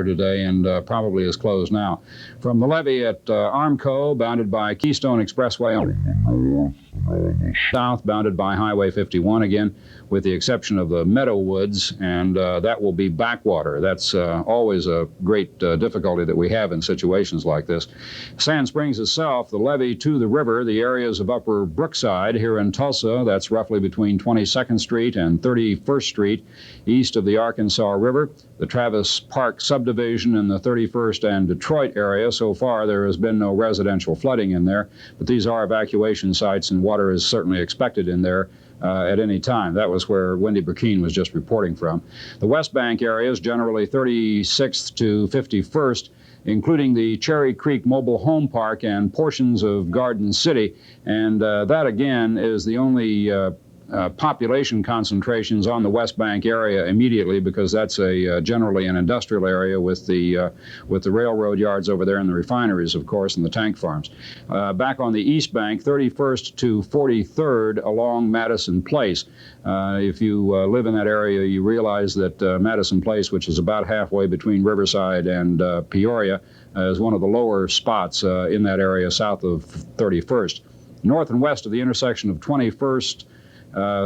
today and probably is closed now. From the levee at Armco, bounded by Keystone Expressway south, bounded by Highway 51 again, with the exception of the Meadow Woods, and that will be backwater. That's always a great difficulty that we have in situations like this. Sand Springs itself, the levee to the river, the areas of Upper Brookside here in Tulsa, that's roughly between 22nd Street and 31st Street, east of the Arkansas River. The Travis Park subdivision in the 31st and Detroit area. So far, there has been no residential flooding in there, but these are evacuation sites, and water is certainly expected in there at any time. That was where Wendy Burkeen was just reporting from. The West Bank areas, generally 36th to 51st, including the Cherry Creek Mobile Home Park and portions of Garden City, and that again is the only population concentrations on the West Bank area immediately, because that's generally an industrial area with the railroad yards over there and the refineries, of course, and the tank farms. Back on the East Bank, 31st to 43rd along Madison Place. If you live in that area, you realize that Madison Place, which is about halfway between Riverside and Peoria, is one of the lower spots in that area south of 31st. North and west of the intersection of 21st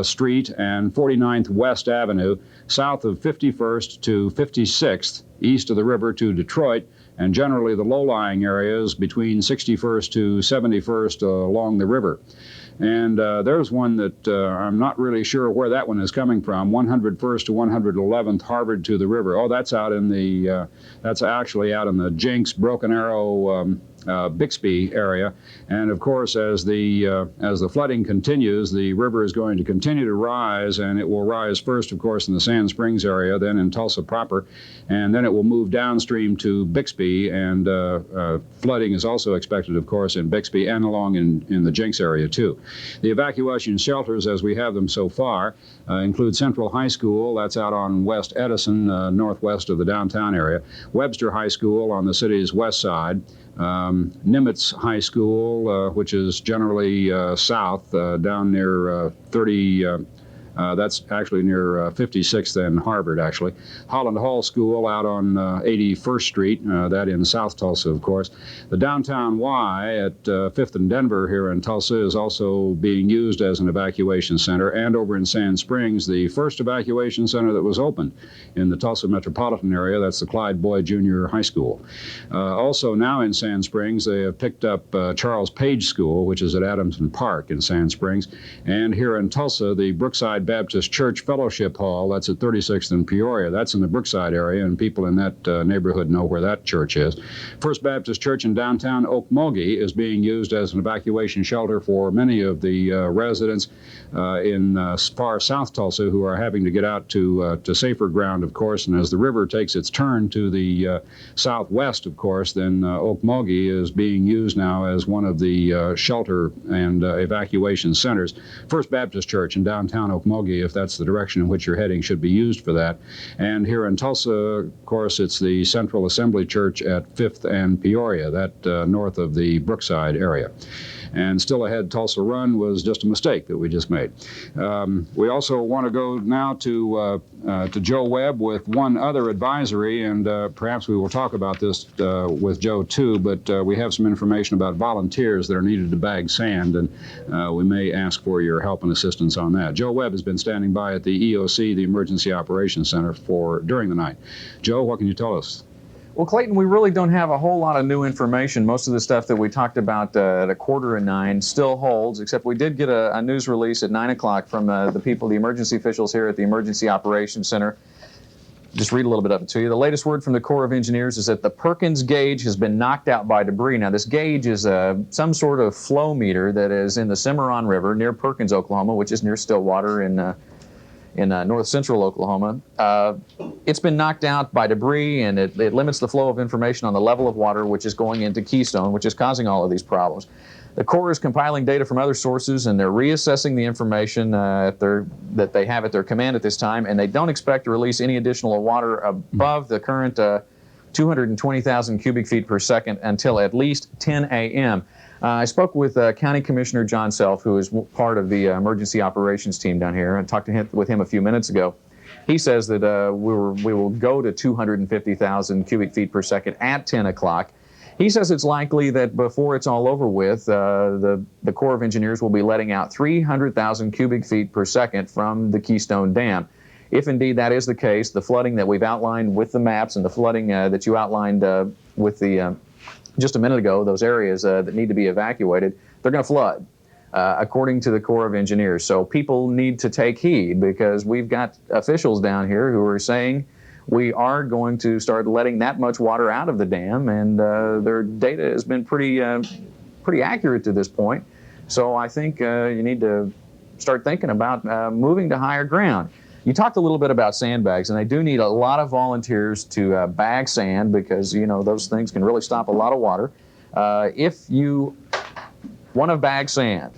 Street and 49th West Avenue, south of 51st to 56th, east of the river to Detroit, and generally the low-lying areas between 61st to 71st along the river. And there's one that I'm not really sure where that one is coming from, 101st to 111th Harvard to the river. Oh, that's out in the, that's actually out in the Jinx, Broken Arrow, Bixby area. And of course, as the flooding continues, the river is going to continue to rise, and it will rise first, of course, in the Sand Springs area, then in Tulsa proper, and then it will move downstream to Bixby, and flooding is also expected, of course, in Bixby and along in the Jinx area, too. The evacuation shelters, as we have them so far, include Central High School, that's out on West Edison, northwest of the downtown area, Webster High School on the city's west side, Nimitz High School, which is generally south, down near 30, that's actually near 56th and Harvard, actually. Holland Hall School out on 81st Street, that in South Tulsa, of course. The downtown Y at 5th and Denver here in Tulsa is also being used as an evacuation center, and over in Sand Springs, the first evacuation center that was opened in the Tulsa metropolitan area, that's the Clyde Boyd Junior High School. Also now in Sand Springs, they have picked up Charles Page School, which is at Adamson Park in Sand Springs, and here in Tulsa, the Brookside Baptist Church Fellowship Hall, that's at 36th and Peoria. That's in the Brookside area, and people in that neighborhood know where that church is. First Baptist Church in downtown Okmulgee is being used as an evacuation shelter for many of the residents in far South Tulsa who are having to get out to safer ground, of course, and as the river takes its turn to the southwest, of course, then Okmulgee is being used now as one of the shelter and evacuation centers. First Baptist Church in downtown Okmulgee, if that's the direction in which you're heading, should be used for that. And here in Tulsa, of course, it's the Central Assembly Church at 5th and Peoria, that north of the Brookside area. And still ahead, Tulsa Run was just a mistake that we just made. We also want to go now to Joe Webb with one other advisory, and perhaps we will talk about this with Joe too, but we have some information about volunteers that are needed to bag sand, and we may ask for your help and assistance on that. Joe Webb has been standing by at the EOC, the Emergency Operations Center, during the night. Joe, what can you tell us? Well, Clayton, we really don't have a whole lot of new information. Most of the stuff that we talked about at 8:45 still holds, except we did get a news release at 9 o'clock from the emergency officials here at the Emergency Operations Center. Just read a little bit of it to you. The latest word from the Corps of Engineers is that the Perkins gauge has been knocked out by debris. Now, this gauge is some sort of flow meter that is in the Cimarron River near Perkins, Oklahoma, which is near Stillwater in north central Oklahoma. It's been knocked out by debris, and it limits the flow of information on the level of water which is going into Keystone, which is causing all of these problems. The Corps is compiling data from other sources, and they're reassessing the information that they have at their command at this time, and they don't expect to release any additional water above the current 220,000 cubic feet per second until at least 10 a.m. I spoke with County Commissioner John Self, who is part of the emergency operations team down here, and talked with him a few minutes ago. He says that we will go to 250,000 cubic feet per second at 10 o'clock. He says it's likely that before it's all over with, the Corps of Engineers will be letting out 300,000 cubic feet per second from the Keystone Dam. If indeed that is the case, the flooding that we've outlined with the maps and the flooding that you outlined with the just a minute ago, those areas that need to be evacuated, they're going to flood, according to the Corps of Engineers. So people need to take heed, because we've got officials down here who are saying we are going to start letting that much water out of the dam, and their data has been pretty accurate to this point. So I think you need to start thinking about moving to higher ground. You talked a little bit about sandbags, and they do need a lot of volunteers to bag sand, because those things can really stop a lot of water. If you want to bag sand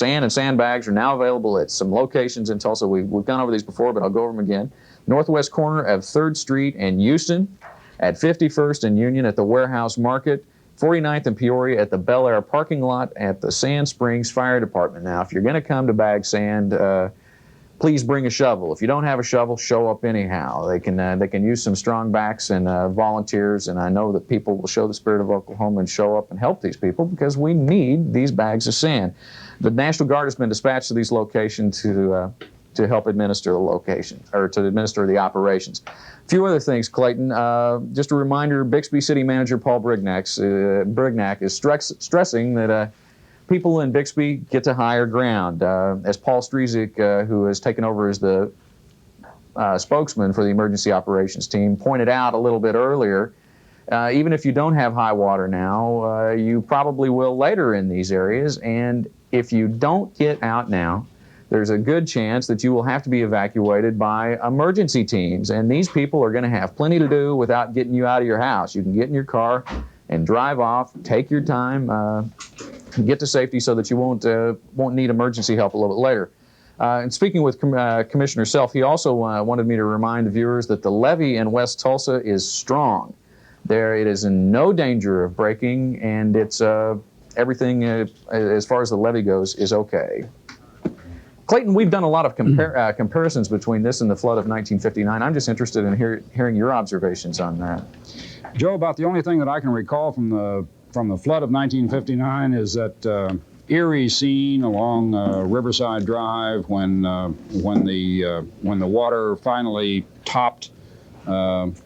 and sandbags are now available at some locations in Tulsa. We've gone over these before, but I'll go over them again. Northwest corner of 3rd Street and Houston, at 51st and Union at the Warehouse Market, 49th and Peoria at the Bel Air parking lot at the Sand Springs Fire Department. Now, if you're going to come to bag sand, please bring a shovel. If you don't have a shovel, show up anyhow. They can use some strong backs and volunteers, and I know that people will show the spirit of Oklahoma and show up and help these people, because we need these bags of sand. The National Guard has been dispatched to these locations to help administer the location, or to administer the operations. A few other things, Clayton. Just a reminder, Bixby City Manager Paul Brignac is stressing that people in Bixby get to higher ground. As Paul Strezik, who has taken over as the spokesman for the emergency operations team, pointed out a little bit earlier, even if you don't have high water now, you probably will later in these areas. And if you don't get out now, there's a good chance that you will have to be evacuated by emergency teams. And these people are going to have plenty to do without getting you out of your house. You can get in your car and drive off, take your time, get to safety, so that you won't need emergency help a little bit later. And speaking with Commissioner Self, he also wanted me to remind the viewers that the levee in West Tulsa is strong. It is in no danger of breaking, and it's everything as far as the levee goes is okay. Clayton, we've done a lot of comparisons between this and the flood of 1959. I'm just interested in hearing your observations on that. Joe, about the only thing that I can recall from the flood of 1959 is that eerie scene along Riverside Drive when the water finally topped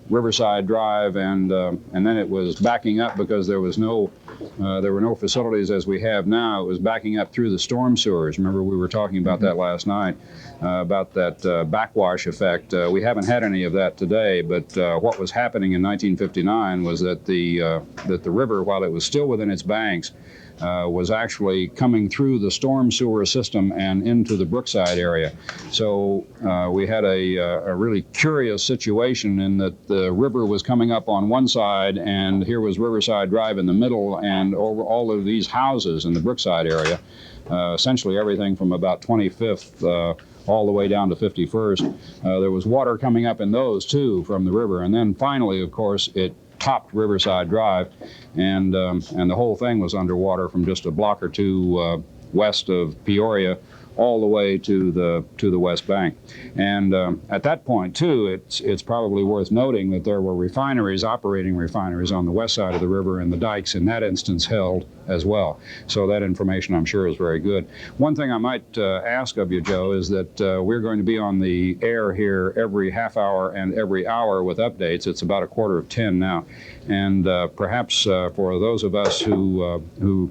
Riverside Drive, and then it was backing up because there were no facilities as we have now. It was backing up through the storm sewers. Remember, we were talking about that last night, about that backwash effect. We haven't had any of that today, but what was happening in 1959 was that the river, while it was still within its banks, was actually coming through the storm sewer system and into the Brookside area. So we had a really curious situation in that the river was coming up on one side, and here was Riverside Drive in the middle, and over all of these houses in the Brookside area, essentially everything from about 25th all the way down to 51st. There was water coming up in those too from the river, and then finally, of course, it topped Riverside Drive, and the whole thing was underwater from just a block or two west of Peoria all the way to the West Bank. And at that point too, it's probably worth noting that there were operating refineries on the west side of the river, and the dikes in that instance held as well. So that information, I'm sure, is very good. One thing I might ask of you, Joe, is that we're going to be on the air here every half hour and every hour with updates. It's about 9:45 now, and perhaps for those of us who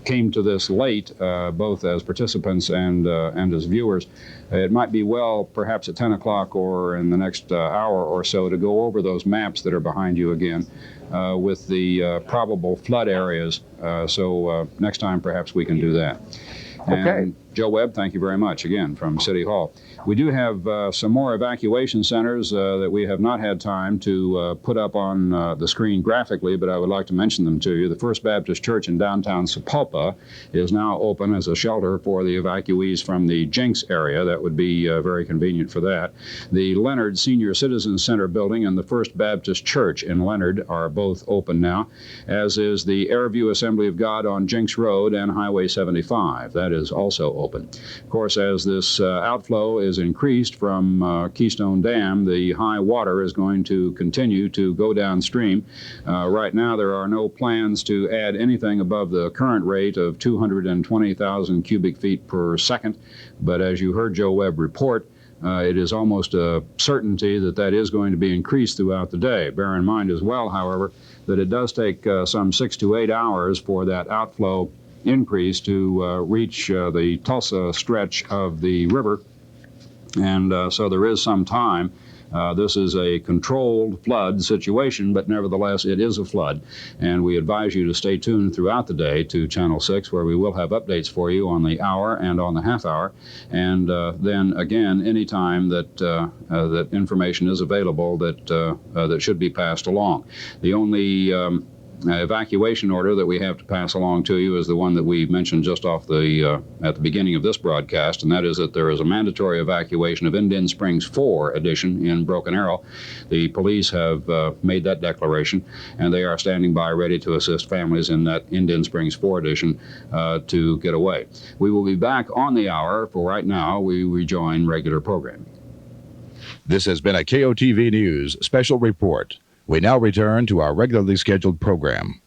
came to this late, both as participants and as viewers, it might be well, perhaps at 10 o'clock or in the next hour or so, to go over those maps that are behind you again with the probable flood areas. So next time, perhaps we can do that. Okay. And Joe Webb, thank you very much again from City Hall. We do have some more evacuation centers that we have not had time to put up on the screen graphically, but I would like to mention them to you. The First Baptist Church in downtown Sapulpa is now open as a shelter for the evacuees from the Jinx area. That would be very convenient for that. The Leonard Senior Citizens Center building and the First Baptist Church in Leonard are both open now, as is the Airview Assembly of God on Jinx Road and Highway 75. That is also open. Of course, as this outflow is increased from Keystone Dam, the high water is going to continue to go downstream. Right now, there are no plans to add anything above the current rate of 220,000 cubic feet per second, but as you heard Joe Webb report, it is almost a certainty that that is going to be increased throughout the day. Bear in mind as well, however, that it does take some 6 to 8 hours for that outflow increase to reach the Tulsa stretch of the river, and so there is some time. This is a controlled flood situation, but nevertheless it is a flood, and we advise you to stay tuned throughout the day to Channel 6, where we will have updates for you on the hour and on the half hour, and then again anytime that that information is available that should be passed along. The only evacuation order that we have to pass along to you is the one that we mentioned just off the at the beginning of this broadcast, and that is that there is a mandatory evacuation of Indian Springs 4 Edition in Broken Arrow. The police have made that declaration, and they are standing by ready to assist families in that Indian Springs 4 Edition to get away. We will be back on the hour. For right now, we rejoin regular programming. This has been a KOTV News special report. We now return to our regularly scheduled program.